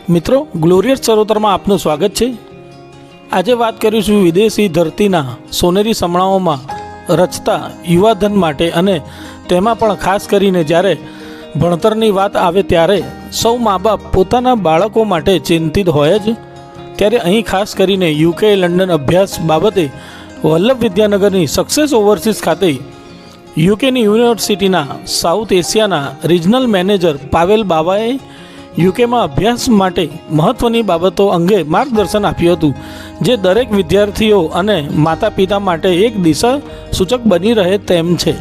મિત્રો ગ્લોરિયસ ચરોતરમાં આપનું સ્વાગત છે। આજે વાત કરીશું વિદેશી ધરતીના સોનેરી સમણાઓમાં રચતા યુવાધન માટે અને તેમાં પણ ખાસ કરીને જ્યારે ભણતરની વાત આવે ત્યારે સૌ મા બાપ પોતાના બાળકો માટે ચિંતિત હોય જ। ત્યારે અહીં ખાસ કરીને યુકે લંડન અભ્યાસ બાબતે વલ્લભ વિદ્યાનગરની સક્સેસ ઓવરસીઝ ખાતે યુકેની યુનિવર્સિટીના સાઉથ એશિયાના રિજનલ મેનેજર પાવેલ બાવાએ યુકેમાં અભ્યાસ માટે મહત્ત્વની બાબતો અંગે માર્ગદર્શન આપ્યું હતું, જે દરેક વિદ્યાર્થીઓ અને માતા પિતા માટે એક દિશા સૂચક બની રહે તેમ છે।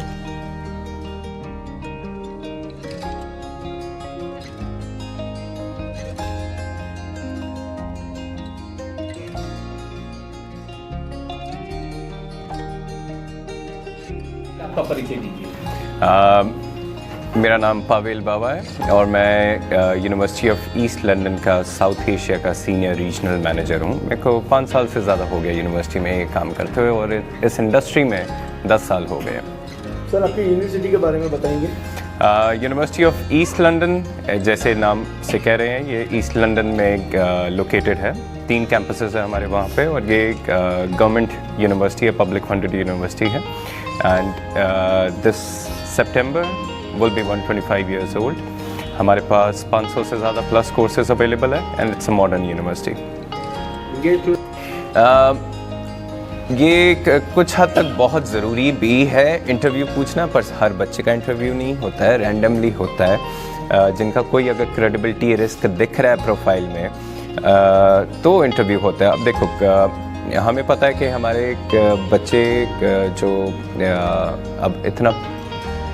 आपका परिचय दीजिए। मेरा नाम पावेल बावा है और मैं यूनिवर्सिटी ऑफ ईस्ट लंदन का साउथ एशिया का सीनियर रीजनल मैनेजर हूँ। मेरे को 5 साल से ज़्यादा हो गया यूनिवर्सिटी में काम करते हुए और इस इंडस्ट्री में 10 साल हो गए। सर, आपकी यूनिवर्सिटी के बारे में बताएंगे? यूनिवर्सिटी ऑफ ईस्ट लंदन जैसे नाम से कह रहे हैं, ये ईस्ट लंदन में लोकेटेड है। 3 कैंपसेस है हमारे वहाँ पे और ये गवर्नमेंट यूनिवर्सिटी है, पब्लिक फंडेड यूनिवर्सिटी है। And this September will be 125 years old। हमारे पास 500 से ज़्यादा प्लस कोर्सेज अवेलेबल है and it's a modern university. ये कुछ हद तक बहुत ज़रूरी भी है इंटरव्यू पूछना, पर हर बच्चे का इंटरव्यू नहीं होता है, रैंडमली होता है। जिनका कोई अगर क्रेडिबिलिटी रिस्क दिख रहा है प्रोफाइल में तो इंटरव्यू होता है। अब देखो, हमें पता है कि हमारे बच्चे जो अब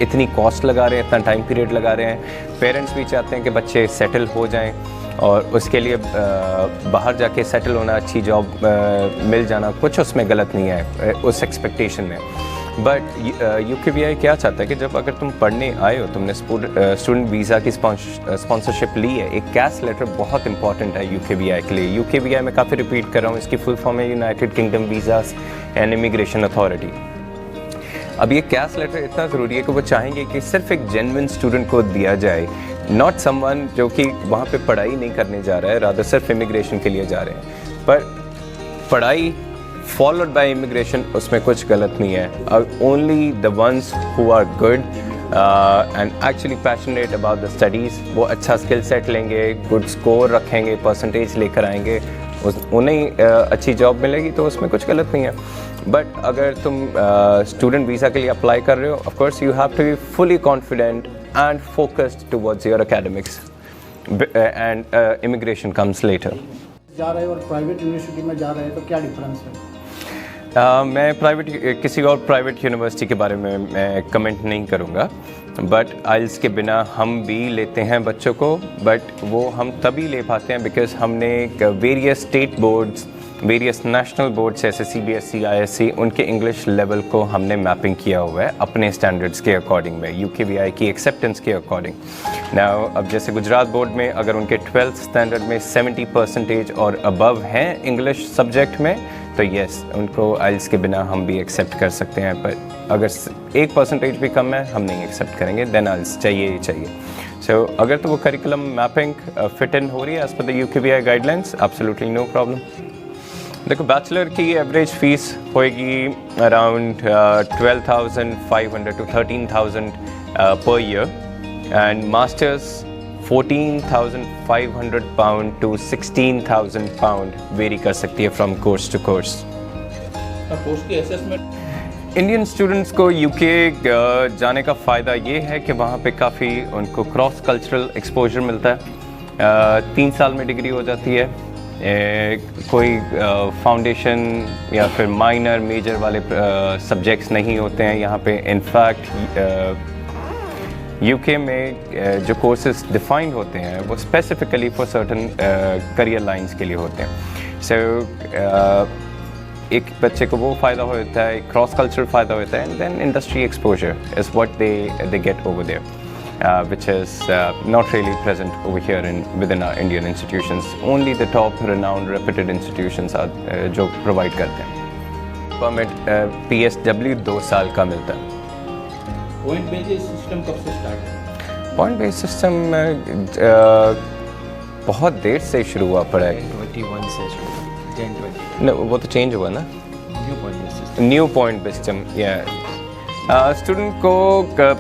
इतनी कॉस्ट लगा रहे हैं, इतना टाइम पीरियड लगा रहे हैं, पेरेंट्स भी चाहते हैं कि बच्चे सेटल हो जाएं और उसके लिए बाहर जाके सेटल होना, अच्छी जॉब मिल जाना, कुछ उसमें गलत नहीं है उस एक्सपेक्टेशन में। बट यूकेवीआई क्या चाहता है कि जब अगर तुम पढ़ने आए हो, तुमने स्टूडेंट वीज़ा की स्पॉन्सरशिप ली है, एक कैश लेटर बहुत इंपॉर्टेंट है यूकेवीआई के लिए। यूकेवीआई में काफ़ी रिपीट कर रहा हूँ, इसकी फुल फॉर्म है United kingdom visas and immigration authority. अब ये कैश लेटर इतना ज़रूरी है कि वो चाहेंगे कि सिर्फ एक जेन्युइन स्टूडेंट को दिया जाए, नॉट समवन जो कि वहाँ पे पढ़ाई नहीं करने जा रहा है, रादर सिर्फ इमिग्रेशन के लिए जा रहे हैं। पर पढ़ाई फॉलोड बाय इमिग्रेशन, उसमें कुछ गलत नहीं है। Only the ones who are good and actually passionate about the studies, वो अच्छा स्किल सेट लेंगे, गुड स्कोर रखेंगे, परसेंटेज लेकर आएंगे, उन्हें अच्छी जॉब मिलेगी, तो उसमें कुछ गलत नहीं है। बट अगर तुम स्टूडेंट वीज़ा के लिए अप्लाई कर रहे हो, of course you have to be fully confident and focused towards your academics and immigration comes later. जा रहे हैं और प्राइवेट यूनिवर्सिटी में जा रहे हैं तो क्या डिफरेंस है? मैं किसी और प्राइवेट यूनिवर्सिटी के बारे में मैं कमेंट नहीं करूँगा, बट आइल्स के बिना हम भी लेते हैं बच्चों को, बट वो हम तभी ले पाते हैं बिकॉज हमने various state boards, various national boards जैसे CBSE, ISC, उनके इंग्लिश लेवल को हमने मैपिंग किया हुआ है अपने स्टैंडर्ड्स के अकॉर्डिंग में, यूकेवीआई की एक्सेप्टेंस के अकॉर्डिंग। नाउ अब जैसे गुजरात बोर्ड में अगर उनके 12th स्टैंडर्ड में 70% और अबव हैं इंग्लिश सब्जेक्ट में, तो यस, उनको आइल्स के बिना हम भी एक्सेप्ट कर सकते हैं। पर अगर 1% भी कम है, हम नहीं एक्सेप्ट करेंगे, देन आइल्स चाहिए ही चाहिए। सो अगर तो वो करिकुलम मैपिंग फिट इन हो रही है as per the UKVI guidelines, absolutely no problem. देखो, बैचलर की एवरेज फ़ीस होएगी around 12,500 to 13,000 per year and masters 14,500 pound to 16,000 pound vary कर सकती है from course to course. Course की असेसमेंट इंडियन स्टूडेंट्स को यूके जाने का फ़ायदा ये है कि वहाँ पे काफ़ी उनको क्रॉस कल्चरल एक्सपोजर मिलता है। 3 साल में डिग्री हो जाती है, कोई फाउंडेशन या फिर माइनर मेजर वाले सब्जेक्ट्स नहीं होते हैं यहाँ पे। इनफैक्ट यूके में जो कोर्सेज डिफाइंड होते हैं वो specifically for certain career lines के लिए होते हैं। सो एक बच्चे को वो फ़ायदा होता है, क्रॉस कल्चरल फ़ायदा होता है, and then industry exposure is what they get over there, which is not really present over here within our Indian institutions. Only the top renowned reputed institutions are जो provide करते हैं। Permit PSW 2 साल का मिलता है। Point based system कब से start है? पॉइंट बेस्ड सिस्टम बहुत देर से शुरू हुआ पड़ा है। 21 से शुरू 10-20 No, वो तो चेंज हुआ ना, new point system. New point system. Student को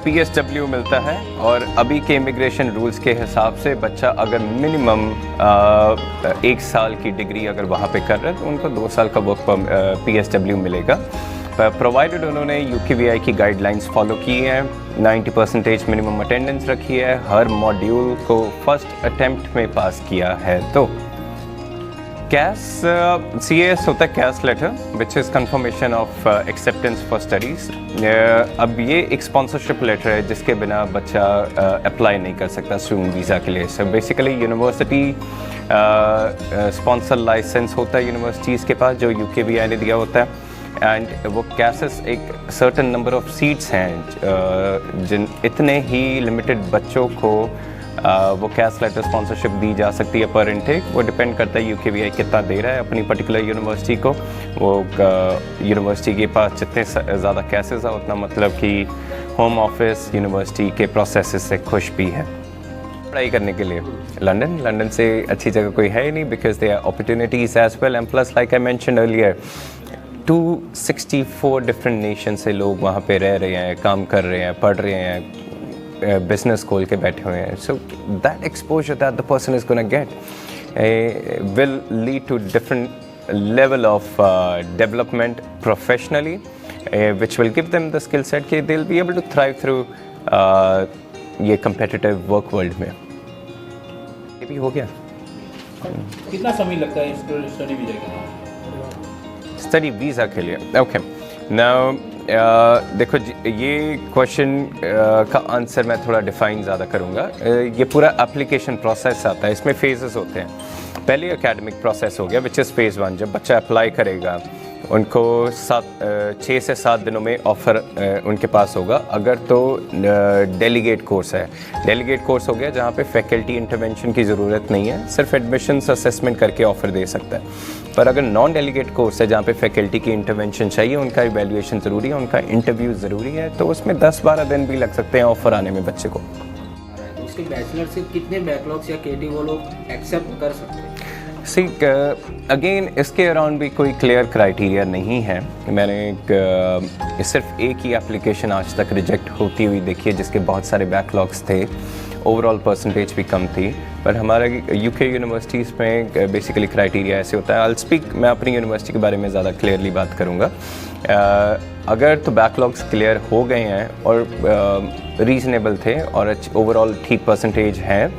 PSW मिलता है और अभी के इमिग्रेशन रूल्स के हिसाब से बच्चा अगर मिनिमम 1 साल की डिग्री अगर वहाँ पे कर रहा है तो उनको 2 साल का वर्क PSW मिलेगा, प्रोवाइडेड उन्होंने UKVI की गाइडलाइंस फॉलो की है, 90% मिनिमम अटेंडेंस रखी है, हर मॉड्यूल को फर्स्ट अटेम्प्ट में पास किया है। तो CAS CAS होता है CAS letter which is confirmation of acceptance for studies. अब ये एक स्पॉन्सरशिप लेटर है जिसके बिना बच्चा अप्लाई नहीं कर सकता स्टूडेंट वीज़ा के लिए। So basically university sponsor licence होता है यूनिवर्सिटीज़ के पास जो UKVI ने दिया होता है, एंड वो कैसेस एक सर्टन नंबर ऑफ सीट्स हैं जिन इतने ही लिमिटेड बच्चों को वो कैश लेटर स्पॉन्सरशिप दी जा सकती है पर इनटेक। वो डिपेंड करता है UKVI कितना दे रहा है अपनी पर्टिकुलर यूनिवर्सिटी को। वो यूनिवर्सिटी के पास जितने ज़्यादा कैसेस है उतना मतलब कि होम ऑफिस यूनिवर्सिटी के प्रोसेस से खुश भी है पढ़ाई करने के लिए। लंदन से अच्छी जगह कोई है ही नहीं, because they are opportunities as well, and plus like I mentioned earlier 264 different nation से लोग वहाँ पे रह रहे हैं, काम कर रहे हैं, पढ़ रहे हैं, बिजनेस खोल के बैठे हुए हैं। So that exposure that the person is gonna get will lead to different level of development professionally, which will give them the skill set कि they will be able to thrive through ये competitive work world में। ये भी हो गया। कितना समय लगता है स्टडी वीज़ा के लिए? स्टडी वीज़ा के लिए ओके। नाउ देखो ये क्वेश्चन का आंसर मैं थोड़ा डिफाइन ज़्यादा करूँगा। ये पूरा एप्लीकेशन प्रोसेस आता है, इसमें फेजेस होते हैं। पहले एकेडमिक प्रोसेस हो गया विच इज़ फेज़ 1। जब बच्चा अप्लाई करेगा उनको 6 से 7 दिनों में ऑफ़र उनके पास होगा। अगर तो डेलीगेट कोर्स है, डेलीगेट कोर्स हो गया जहाँ पे फैकल्टी इंटरवेंशन की ज़रूरत नहीं है, सिर्फ एडमिशन्स असेसमेंट करके ऑफ़र दे सकता है। पर अगर नॉन डेलीगेट कोर्स है जहाँ पे फैकल्टी की इंटरवेंशन चाहिए, उनका इवैल्यूएशन ज़रूरी है, उनका इंटरव्यू ज़रूरी है, तो उसमें 10-12 दिन भी लग सकते हैं ऑफ़र आने में बच्चे को। तो उसके बैचलर से कितने बैकलॉग्स या केटी वो लोग एक्सेप्ट कर सकते हैं? सी अगेन इसके अराउंड भी कोई क्लियर क्राइटेरिया नहीं है। मैंने सिर्फ एक ही एप्लीकेशन आज तक रिजेक्ट होती हुई देखी है जिसके बहुत सारे बैकलॉग्स थे, ओवरऑल परसेंटेज भी कम थी। पर हमारे UK यूनिवर्सिटीज़ में बेसिकली क्राइटेरिया ऐसे होता है। आई स्पीक, मैं अपनी यूनिवर्सिटी के बारे में ज़्यादा क्लियरली बात करूँगा। अगर तो बैकलॉग्स क्लियर हो गए हैं और रीज़नेबल थे और ओवरऑल ठीक परसेंटेज है,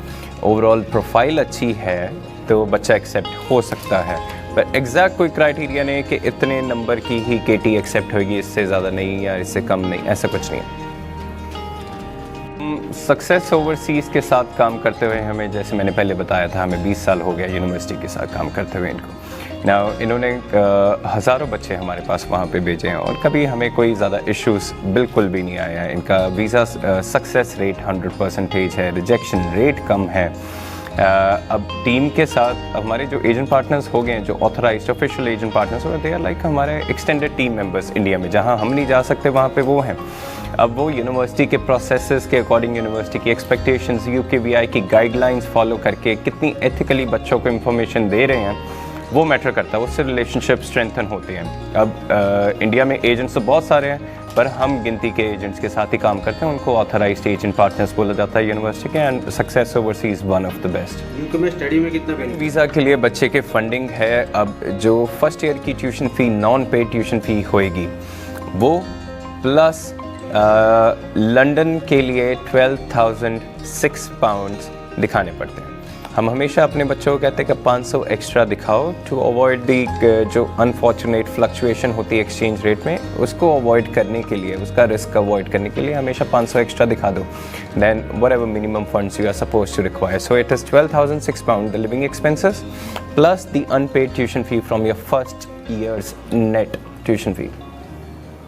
ओवरऑल प्रोफाइल अच्छी है, तो बच्चा एक्सेप्ट हो सकता है। पर एग्जैक्ट कोई क्राइटेरिया नहीं है कि इतने नंबर की ही KT एक्सेप्ट होगी, इससे ज़्यादा नहीं या इससे कम नहीं, ऐसा कुछ नहीं है। सक्सेस ओवरसीज़ के साथ काम करते हुए हमें, जैसे मैंने पहले बताया था, हमें 20 साल हो गया यूनिवर्सिटी के साथ काम करते हुए इनको। नाउ इन्होंने हज़ारों बच्चे हमारे पास वहाँ पे भेजे हैं और कभी हमें कोई ज़्यादा इश्यूज़ बिल्कुल भी नहीं आया है। इनका वीज़ा सक्सेस रेट 100% है, रिजेक्शन रेट कम है। अब टीम के साथ हमारे जो एजेंट पार्टनर्स हो गए हैं, जो ऑथराइज्ड ऑफिशियल एजेंट पार्टनर्स हो गए, दे आर लाइक हमारे एक्सटेंडेड टीम मेंबर्स इंडिया में। जहां हम नहीं जा सकते वहां पे वो हैं। अब वो यूनिवर्सिटी के प्रोसेसेस के अकॉर्डिंग, यूनिवर्सिटी की एक्सपेक्टेशंस, UKVI की गाइडलाइंस फॉलो करके कितनी एथिकली बच्चों को इन्फॉर्मेशन दे रहे हैं, वो मैटर करता है। उससे रिलेशनशिप स्ट्रेंथन होते हैं। अब इंडिया में एजेंट्स तो बहुत सारे हैं, पर हम गिनती के एजेंट्स के साथ ही काम करते हैं, उनको ऑथराइज्ड एजेंट पार्टनर्स बोला जाता है यूनिवर्सिटी के, and success overseas one of the best. UK में स्टडी में कितना बेनिफिट? वीज़ा के लिए बच्चे के फंडिंग है। अब जो फर्स्ट ईयर की tuition fee, non paid tuition fee होएगी, वो प्लस लंदन के लिए 12,006 पाउंड्स दिखाने पड़ते हैं। हम हमेशा अपने बच्चों को कहते हैं कि 500 एक्स्ट्रा दिखाओ टू अवॉइड दी जो अनफॉर्चुनेट फ्लक्चुएशन होती है एक्सचेंज रेट में, उसको अवॉइड करने के लिए, उसका रिस्क अवॉइड करने के लिए हमेशा 500 एक्स्ट्रा दिखा दो। Then whatever minimum funds you are suppose to require. So it is 12,006 pound the living expenses plus the unpaid tuition fee from your first years net tuition fee.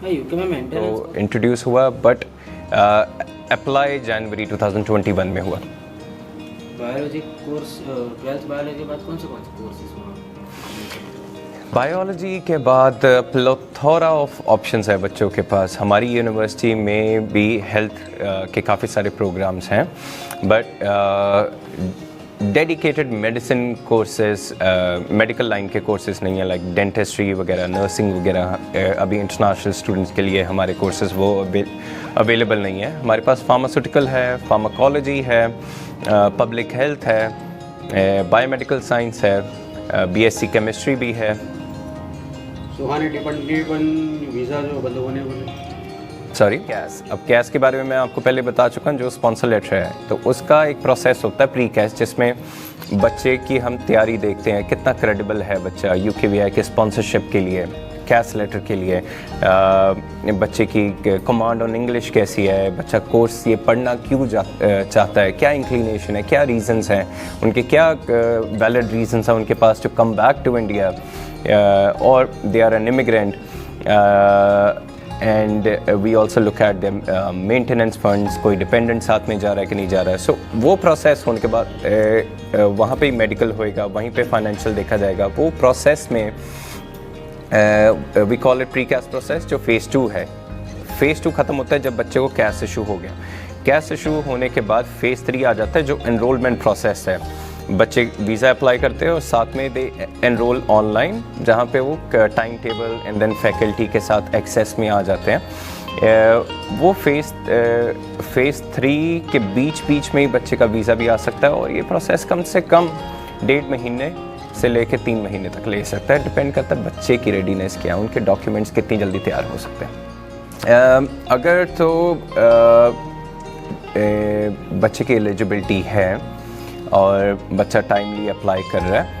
UK में maintenance तो introduce हुआ, but apply जनवरी 2021 में हुआ। Biology course, 12th biology के बाद कौन से कोर्सेज वहाँ? बायोलॉजी के बाद प्लोथोरा ऑफ ऑप्शंस है बच्चों के पास। हमारी यूनिवर्सिटी में भी हेल्थ के काफ़ी सारे प्रोग्राम्स हैं, but dedicated medicine courses, medical line के कोर्सेज नहीं है, लाइक डेंटिस्ट्री वगैरह, नर्सिंग वगैरह। अभी इंटरनेशनल स्टूडेंट्स के लिए हमारे कोर्सेज वो अवेलेबल नहीं है। हमारे पास फार्मास्यूटिकल है, फार्माकोलॉजी है, पब्लिक हेल्थ है, बायोमेडिकल साइंस है, बीएससी केमिस्ट्री भी है। सुहानी टिप्पणी पण वीज़ा जो बंद होने वाले सॉरी, कैश। अब कैश के बारे में मैं आपको पहले बता चुका हूँ, जो स्पॉन्सर लेटर है तो उसका एक प्रोसेस होता है प्री कैश, जिसमें बच्चे की हम तैयारी देखते हैं, कितना क्रेडिबल है बच्चा यूकेवीआई के स्पॉन्सरशिप के लिए, कैश लेटर के लिए, बच्चे की कमांड ऑन इंग्लिश कैसी है, बच्चा कोर्स ये पढ़ना क्यों चाहता है, क्या इंक्लिनेशन है, क्या रीजंस हैं उनके, क्या वैलिड रीजंस हैं उनके पास to come back to India, और they are an immigrant, and we also look at the maintenance funds, कोई डिपेंडेंट साथ में जा रहा है कि नहीं जा रहा है। सो वो प्रोसेस होने के बाद वहाँ पे ही मेडिकल होएगा, वहीं पे फाइनेंशियल देखा जाएगा। वो प्रोसेस में we call it pre CAS process, जो फेज़ 2 है। फेज़ 2 ख़त्म होता है जब बच्चे को कैश इशू हो गया। कैश इशू होने के बाद फेज़ 3 आ जाता है, जो एनरोलमेंट प्रोसेस है। बच्चे वीज़ा अप्लाई करते हैं और साथ में दे एनरोल ऑनलाइन, जहाँ पे वो time table and then faculty के साथ एक्सेस में आ जाते हैं। वो फेज़ 3 के बीच में ही बच्चे का वीज़ा भी आ सकता है, और ये प्रोसेस कम से कम 1.5 महीने से लेकर 3 महीने तक ले सकता है। डिपेंड करता है बच्चे की रेडीनेस क्या है, उनके डॉक्यूमेंट्स कितनी जल्दी तैयार हो सकते हैं। अगर तो बच्चे की एलिजिबिलिटी है और बच्चा टाइमली अप्लाई कर रहा है,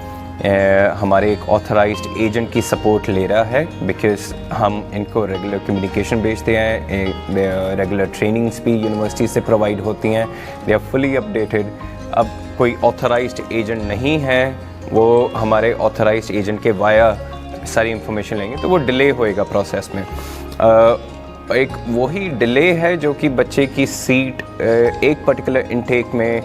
हमारे एक ऑथराइज्ड एजेंट की सपोर्ट ले रहा है, बिकॉज हम इनको रेगुलर कम्युनिकेशन भेजते हैं, रेगुलर ट्रेनिंग्स भी यूनिवर्सिटी से प्रोवाइड होती हैं, दे आर फुली अपडेटेड। अब कोई ऑथराइज्ड एजेंट नहीं है, वो हमारे ऑथराइज्ड एजेंट के वाया सारी इंफॉर्मेशन लेंगे, तो वो डिले होएगा प्रोसेस में। एक वही डिले है जो कि बच्चे की सीट एक पर्टिकुलर इनटेक में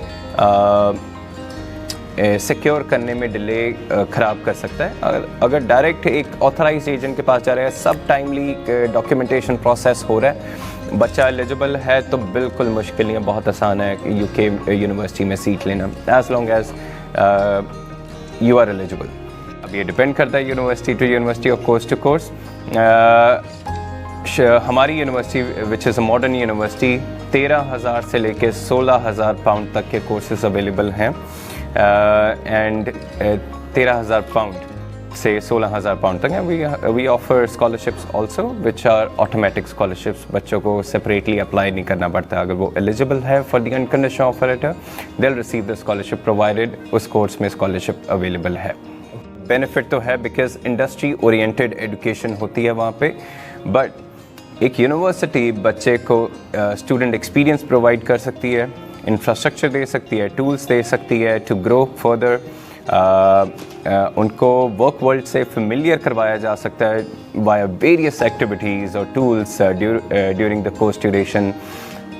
सिक्योर करने में डिले ख़राब कर सकता है। अगर डायरेक्ट एक ऑथराइज्ड एजेंट के पास जा रहा है, सब टाइमली डॉक्यूमेंटेशन प्रोसेस हो रहा है, बच्चा एलिजिबल है, तो बिल्कुल मुश्किल नहीं है, बहुत आसान है यूके यूनिवर्सिटी में सीट लेना, as long as you are eligible. अब ये डिपेंड करता है यूनिवर्सिटी टू यूनिवर्सिटी और कोर्स टू कोर्स। हमारी university which is a modern university 13,000 से लेके 16,000 पाउंड तक के कोर्सेज अवेलेबल हैं, एंड 13,000 पाउंड से 16,000 पाउंड तक हैं। We offer scholarships also which are automatic scholarships, बच्चों को सेपरेटली अप्लाई नहीं करना पड़ता। अगर वो एलिजिबल है for the unconditional offer letter, they will receive the scholarship provided उस कोर्स में स्कॉलरशिप अवेलेबल है। बेनिफिट तो है बिकॉज इंडस्ट्री ओरिएंटेड एजुकेशन होती है वहाँ पे, बट एक यूनिवर्सिटी बच्चे को स्टूडेंट एक्सपीरियंस प्रोवाइड कर सकती है, इंफ्रास्ट्रक्चर दे सकती है, टूल्स दे सकती है टू ग्रो फर्दर। उनको वर्क वर्ल्ड से फेमिलियर करवाया जा सकता है वाया वेरियस एक्टिविटीज़ और tools during the course duration.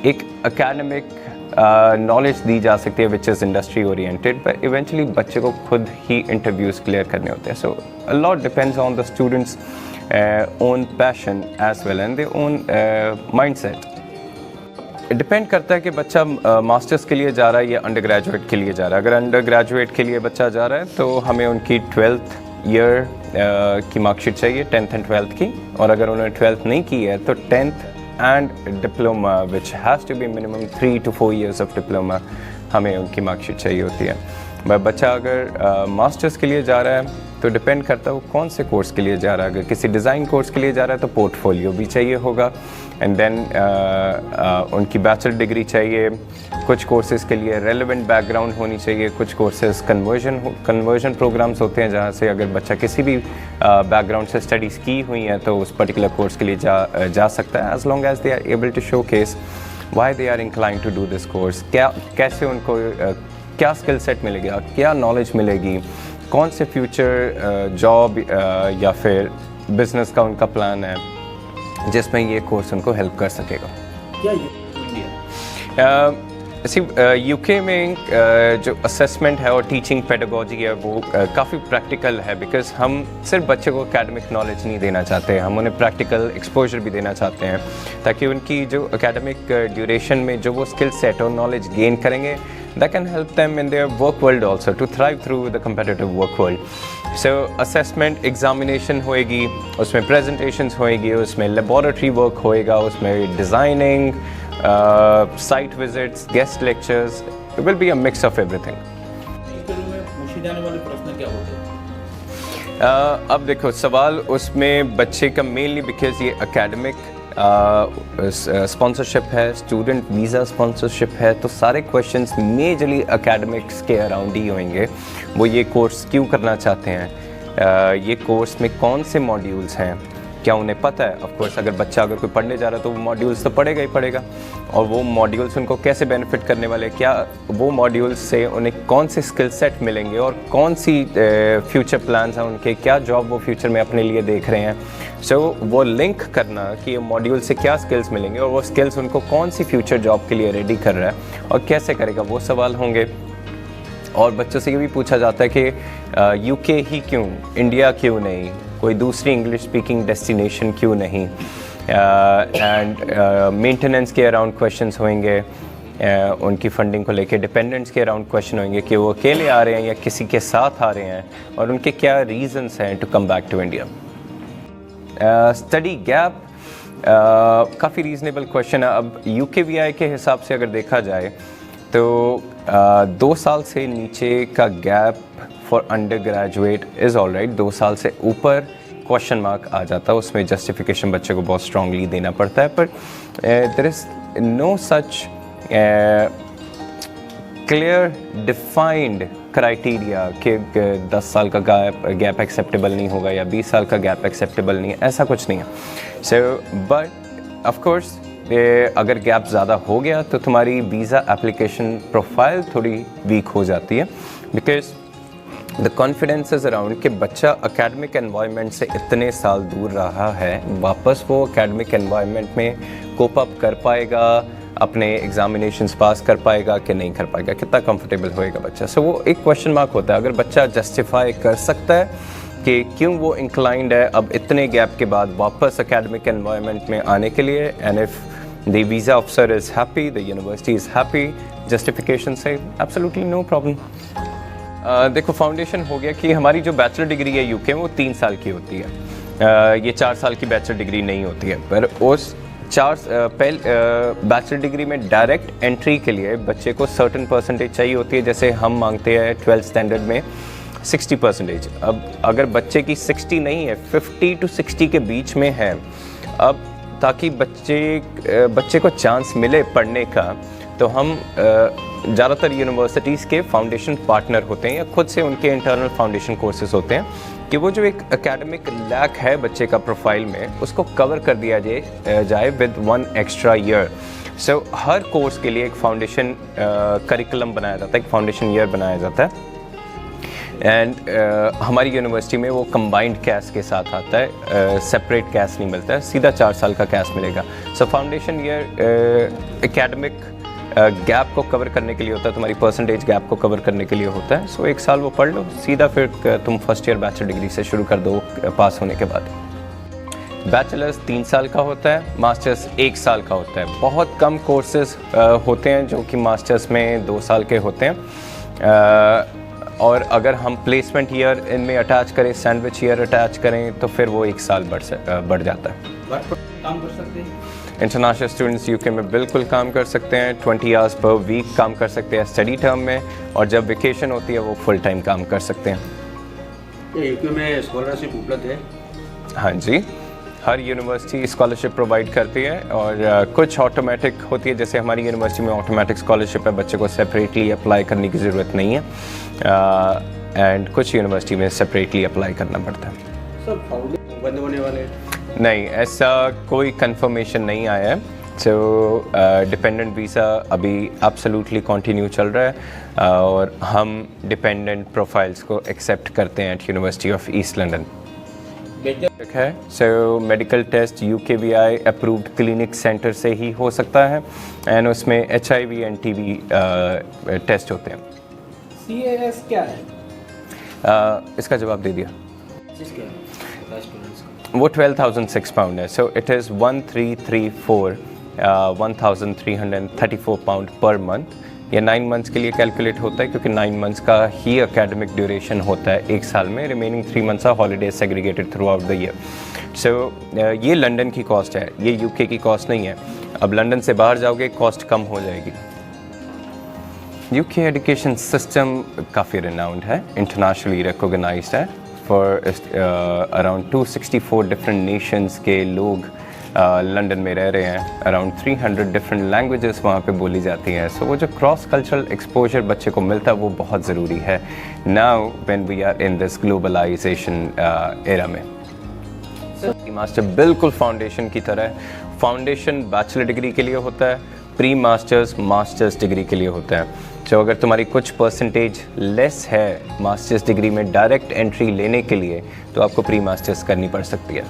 एक एकेडमिक नॉलेज दी जा सकती है which is industry oriented, but eventually बच्चे को खुद ही इंटरव्यूज़ क्लियर करने होते हैं। So a lot depends on the students own passion as well and their own mindset. Depend करता है कि बच्चा मास्टर्स के लिए जा रहा है या अंडर ग्रेजुएट के लिए जा रहा है। अगर अंडर ग्रेजुएट के लिए बच्चा जा रहा है तो हमें उनकी 12th ईयर की मार्कशीट चाहिए, 10th एंड 12th की, और अगर उन्होंने 12th नहीं की है तो 10th and diploma which has to be minimum 3 to 4 years of diploma, हमें उनकी मार्कशीट चाहिए होती है। बच्चा अगर मास्टर्स के लिए जा रहा है तो डिपेंड करता है वो कौन से कोर्स के लिए जा रहा है। अगर किसी डिज़ाइन कोर्स के लिए जा रहा है तो पोर्टफोलियो भी चाहिए होगा, एंड देन उनकी बैचलर डिग्री चाहिए। कुछ कोर्सेज के लिए रेलेवेंट बैकग्राउंड होनी चाहिए, कुछ कोर्सेज कन्वर्जन प्रोग्राम्स होते हैं जहाँ से अगर बच्चा किसी भी बैकग्राउंड से स्टडीज़ की हुई हैं तो उस पर्टिकुलर कोर्स के लिए जा सकता है, as long as they are able to showcase why they are incline to do this course. कैसे उनको क्या स्किल सेट मिलेगा, क्या नॉलेज मिलेगी, कौन से फ्यूचर जॉब या फिर बिजनेस का उनका प्लान है जिसमें ये कोर्स उनको हेल्प कर सकेगा। क्या यूके में जो असेसमेंट है और टीचिंग पेडागोजी है वो काफ़ी प्रैक्टिकल है, बिकॉज हम सिर्फ बच्चे को एकेडमिक नॉलेज नहीं देना चाहते, हम उन्हें प्रैक्टिकल एक्सपोजर भी देना चाहते हैं ताकि उनकी जो एकेडमिक ड्यूरेशन में जो वो स्किल सेट और नॉलेज गेन करेंगे that can help them in their work world also to thrive through the competitive work world. So assessment examination होएगी, उसमें presentations होएगी, उसमें laboratory work होएगा, उसमें designing, site visits, guest lectures. It will be a mix of everything. Interview में पूछे जाने वाले प्रश्न क्या होते हैं? अब देखो सवाल उसमें बच्चे का मेनली बिकॉज ये एकेडमिक स्पॉन्सरशिप है, स्टूडेंट वीज़ा स्पॉन्सरशिप है, तो सारे क्वेश्चंस मेजरली एकेडमिक्स के अराउंड ही होंगे। वो ये कोर्स क्यों करना चाहते हैं, ये कोर्स में कौन से मॉड्यूल्स हैं, क्या उन्हें पता है। ऑफ कोर्स अगर बच्चा अगर कोई पढ़ने जा रहा है तो वो मॉड्यूल्स तो पढ़ेगा ही पढ़ेगा, और वो मॉड्यूल्स उनको कैसे बेनिफिट करने वाले, क्या वो मॉड्यूल्स से उन्हें कौन से स्किल सेट मिलेंगे और कौन सी फ्यूचर प्लान्स हैं उनके, क्या जॉब वो फ्यूचर में अपने लिए देख रहे हैं। सो वो लिंक करना कि ये मॉड्यूल से क्या स्किल्स मिलेंगे और वो स्किल्स उनको कौन सी फ्यूचर जॉब के लिए रेडी कर रहा है और कैसे करेगा, वो सवाल होंगे। और बच्चों से ये भी पूछा जाता है कि यूके ही क्यों, इंडिया क्यों नहीं, कोई दूसरी इंग्लिश स्पीकिंग डेस्टिनेशन क्यों नहीं, एंड मेंटेनेंस के अराउंड क्वेश्चंस होंगे, उनकी फंडिंग को लेके डिपेंडेंट्स के अराउंड क्वेश्चन होंगे कि वो अकेले आ रहे हैं या किसी के साथ आ रहे हैं और उनके क्या रीजंस हैं to come back to India. Study gap काफ़ी रीज़नेबल क्वेश्चन है। अब UKVI के हिसाब से अगर देखा जाए तो 2 साल से नीचे का gap for under graduate is all right, 2 साल से ऊपर क्वेश्चन मार्क आ जाता है, उसमें जस्टिफिकेशन बच्चे को बहुत स्ट्रांगली देना पड़ता है। पर there is no such clear defined criteria कि 10 साल का गैप एक्सेप्टेबल नहीं होगा या 20 साल का गैप एक्सेप्टेबल नहीं है, ऐसा कुछ नहीं है। सो बट ऑफ कोर्स अगर गैप ज़्यादा हो गया तो तुम्हारी वीज़ा एप्लीकेशन प्रोफाइल थोड़ी वीक हो जाती है, because the confidence is around कि बच्चा एकेडमिक एनवायरनमेंट से इतने साल दूर रहा है, वापस वो एकेडमिक एनवायरनमेंट में कोप अप कर पाएगा, अपने एग्जामिनेशंस पास कर पाएगा कि नहीं कर पाएगा, कितना कंफर्टेबल होएगा बच्चा। सो वो एक क्वेश्चन मार्क होता है। अगर बच्चा जस्टिफाई कर सकता है कि क्यों वो इंक्लाइंड है अब इतने गैप के बाद वापस एकेडमिक एनवायरनमेंट में आने के लिए, and if the visa officer is happy, the university is happy, justification से एब्सोल्युटली नो प्रॉब्लम। देखो फाउंडेशन हो गया कि हमारी जो बैचलर डिग्री है यूके में वो 3 साल की होती है, ये 4 साल की बैचलर डिग्री नहीं होती है। पर उस बैचलर डिग्री में डायरेक्ट एंट्री के लिए बच्चे को सर्टेन परसेंटेज चाहिए होती है, जैसे हम मांगते हैं 12th स्टैंडर्ड में 60%। अब अगर बच्चे की 60 नहीं है, 50 to 60 के बीच में है, अब ताकि बच्चे को चांस मिले पढ़ने का, तो हम ज़्यादातर यूनिवर्सिटीज़ के फाउंडेशन पार्टनर होते हैं या खुद से उनके इंटरनल फाउंडेशन कोर्सेज होते हैं कि वो जो एक एकेडमिक लैक है बच्चे का प्रोफाइल में, उसको कवर कर दिया जाए with 1 extra year. So her course के लिए एक फाउंडेशन करिकुलम बनाया जाता है, एक फाउंडेशन ईयर बनाया जाता है, एंड हमारी यूनिवर्सिटी में वो कंबाइंड कैश के साथ आता है, सेपरेट कैश नहीं मिलता है, सीधा 4 साल का कैश मिलेगा। सो फाउंडेशन ईयर एकेडमिक गैप को कवर करने के लिए होता है, तुम्हारी परसेंटेज गैप को कवर करने के लिए होता है। सो 1 साल वो पढ़ लो, सीधा फिर तुम फर्स्ट ईयर बैचलर डिग्री से शुरू कर दो पास होने के बाद। बैचलर्स 3 साल का होता है, मास्टर्स 1 साल का होता है। बहुत कम कोर्सेज होते हैं जो कि मास्टर्स में 2 साल के होते हैं, और अगर हम प्लेसमेंट ईयर इनमें अटैच करें, सैंडविच ईयर अटैच करें, तो फिर वो 1 साल बढ़ जाता है। काम कर सकते हैं इंटरनेशनल स्टूडेंट्स यूके में बिल्कुल काम कर सकते हैं, 20 आवर्स पर वीक काम कर सकते हैं स्टडी टर्म में, और जब वेकेशन होती है वो फुल टाइम काम कर सकते हैं। यूके में स्कॉलरशिप उपलब्ध है? हाँ जी, हर यूनिवर्सिटी स्कॉलरशिप प्रोवाइड करती है, और कुछ ऑटोमेटिक होती है, जैसे हमारी यूनिवर्सिटी में ऑटोमेटिक स्कॉलरशिप है, बच्चे को सेपरेटली अप्लाई करने की ज़रूरत नहीं है, एंड कुछ यूनिवर्सिटी में सेपरेटली अप्लाई करना पड़ता है। सर फाउंडेशन बंद होने वाले हैं? नहीं, ऐसा कोई कंफर्मेशन नहीं आया है। सो डिपेंडेंट वीज़ा अभी एब्सोल्युटली कंटिन्यू चल रहा है, और हम डिपेंडेंट प्रोफाइल्स को एक्सेप्ट करते हैं at University of East London. है so medical test UKVI approved clinic centre से ही हो सकता है, एंड उसमें HIV एंड TB टेस्ट होते हैं। CAS क्या है? इसका जवाब दे दिया, चीज़ क्या है स्टूडेंट्स का? वो £12,006 है। सो इट इज़ 1334 £1,334 पर मंथ, ये 9 मंथ्स के लिए कैलकुलेट होता है, क्योंकि 9 मंथ्स का ही एकेडमिक ड्यूरेशन होता है एक साल में, remaining 3 months are holidays segregated throughout the year. So ये लंदन की कॉस्ट है, ये यूके की कॉस्ट नहीं है। अब लंदन से बाहर जाओगे कॉस्ट कम हो जाएगी। यूके एजुकेशन सिस्टम काफ़ी रिनाउंड है, इंटरनेशनली रिकॉग्नाइज्ड है। फॉर अराउंड 264 डिफरेंट नेशंस के लोग लंदन में रह रहे हैं। अराउंड 300 डिफरेंट लैंग्वेजेस वहाँ पे बोली जाती हैं। सो वो जो क्रॉस कल्चरल एक्सपोजर बच्चे को मिलता है वो बहुत ज़रूरी है now when we are in this globalisation era में। मास्टर बिल्कुल फाउंडेशन की तरह है। फाउंडेशन बैचलर डिग्री के लिए होता है, प्री मास्टर्स मास्टर्स डिग्री के लिए होता है। तो अगर तुम्हारी कुछ परसेंटेज लेस है मास्टर्स डिग्री में डायरेक्ट एंट्री लेने के लिए, तो आपको प्री मास्टर्स करनी पड़ सकती है।